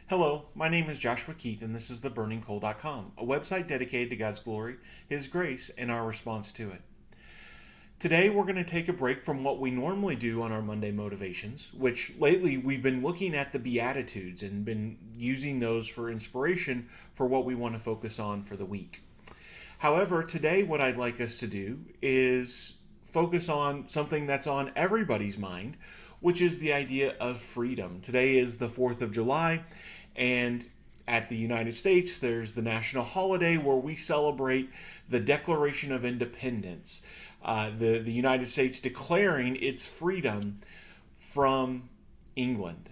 Hello, my name is Joshua Keith, and this is theburningcoal.com, a website dedicated to God's glory, His grace, and our response to it. Today, we're going to take a break from what we normally do on our Monday motivations, which lately we've been looking at the Beatitudes and been using those for inspiration for what we want to focus on for the week. However, today, what I'd like us to do is focus on something that's on everybody's mind, which is the idea of freedom. Today is the 4th of July, and at the United States, there's the national holiday where we celebrate the Declaration of Independence, the United States declaring its freedom from England.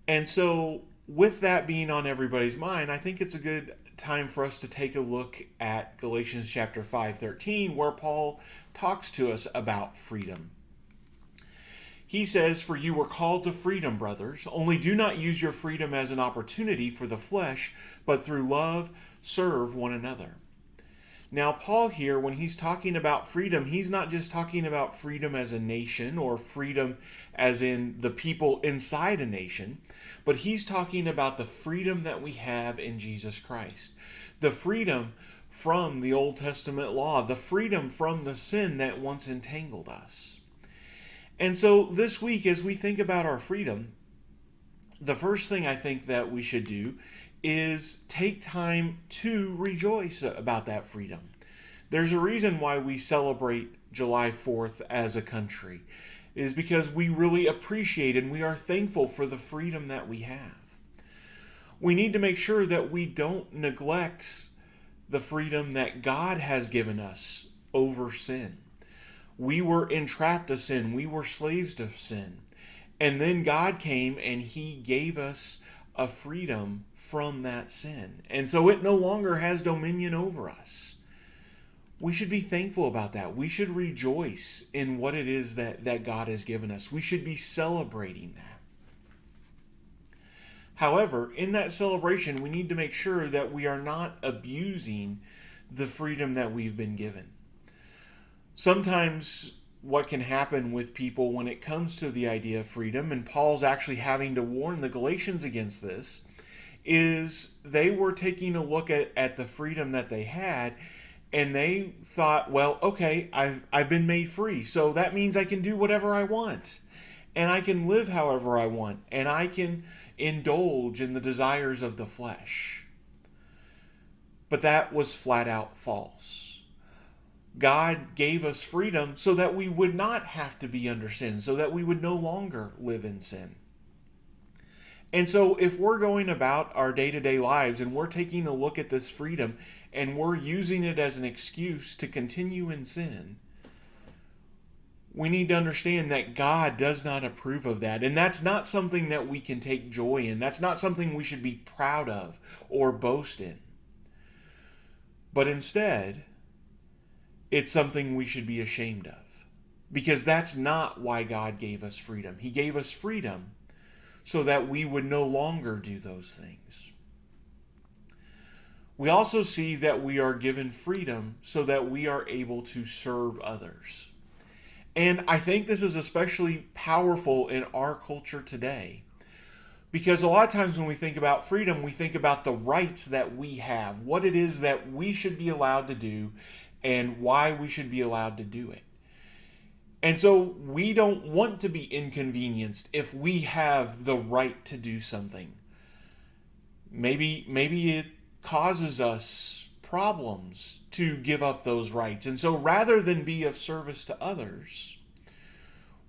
And so, with that being on everybody's mind, I think it's a good time for us to take a look at Galatians chapter 5:13, where Paul talks to us about freedom. He says, "For you were called to freedom, brothers. Only do not use your freedom as an opportunity for the flesh, but through love serve one another." Now, Paul here, when he's talking about freedom, he's not just talking about freedom as a nation or freedom as in the people inside a nation, but he's talking about the freedom that we have in Jesus Christ. The freedom from the Old Testament law, the freedom from the sin that once entangled us. And so this week, as we think about our freedom, the first thing I think that we should do is take time to rejoice about that freedom. There's a reason why we celebrate July 4th as a country, is because we really appreciate and we are thankful for the freedom that we have. We need to make sure that we don't neglect the freedom that God has given us over sin. We were entrapped to sin. We were slaves to sin. And then God came and He gave us a freedom from that sin. And so it no longer has dominion over us. We should be thankful about that. We should rejoice in what it is that God has given us. We should be celebrating that. However, in that celebration, we need to make sure that we are not abusing the freedom that we've been given. Sometimes what can happen with people when it comes to the idea of freedom, and Paul's actually having to warn the Galatians against this, is they were taking a look at the freedom that they had, and they thought, well, okay, I've been made free, so that means I can do whatever I want, and I can live however I want, and I can indulge in the desires of the flesh. But that was flat out false. God gave us freedom so that we would not have to be under sin, so that we would no longer live in sin. And so if we're going about our day-to-day lives and we're taking a look at this freedom and we're using it as an excuse to continue in sin, we need to understand that God does not approve of that. And that's not something that we can take joy in. That's not something we should be proud of or boast in. But instead, it's something we should be ashamed of, because that's not why God gave us freedom. He gave us freedom so that we would no longer do those things. We also see that we are given freedom so that we are able to serve others. And I think this is especially powerful in our culture today, because a lot of times when we think about freedom, we think about the rights that we have, what it is that we should be allowed to do, and why we should be allowed to do it. And so we don't want to be inconvenienced if we have the right to do something. Maybe it causes us problems to give up those rights. And so rather than be of service to others,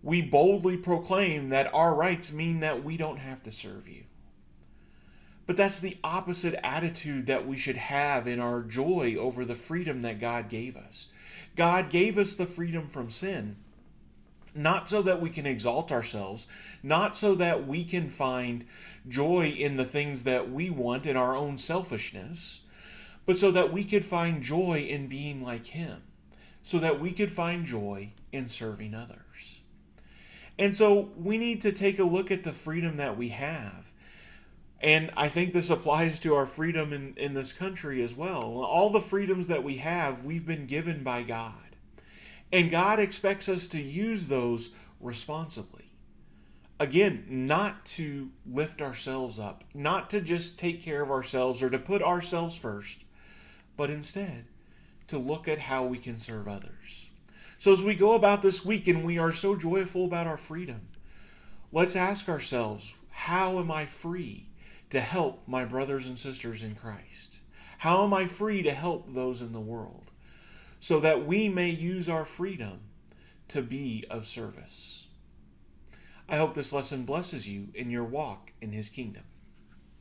we boldly proclaim that our rights mean that we don't have to serve you. But that's the opposite attitude that we should have in our joy over the freedom that God gave us. God gave us the freedom from sin, not so that we can exalt ourselves, not so that we can find joy in the things that we want in our own selfishness, but so that we could find joy in being like Him, so that we could find joy in serving others. And so we need to take a look at the freedom that we have. And I think this applies to our freedom in this country as well. All the freedoms that we have, we've been given by God. And God expects us to use those responsibly. Again, not to lift ourselves up, not to just take care of ourselves or to put ourselves first, but instead to look at how we can serve others. So as we go about this week and we are so joyful about our freedom, let's ask ourselves, how am I free to help my brothers and sisters in Christ? How am I free to help those in the world? So that we may use our freedom to be of service. I hope this lesson blesses you in your walk in His kingdom.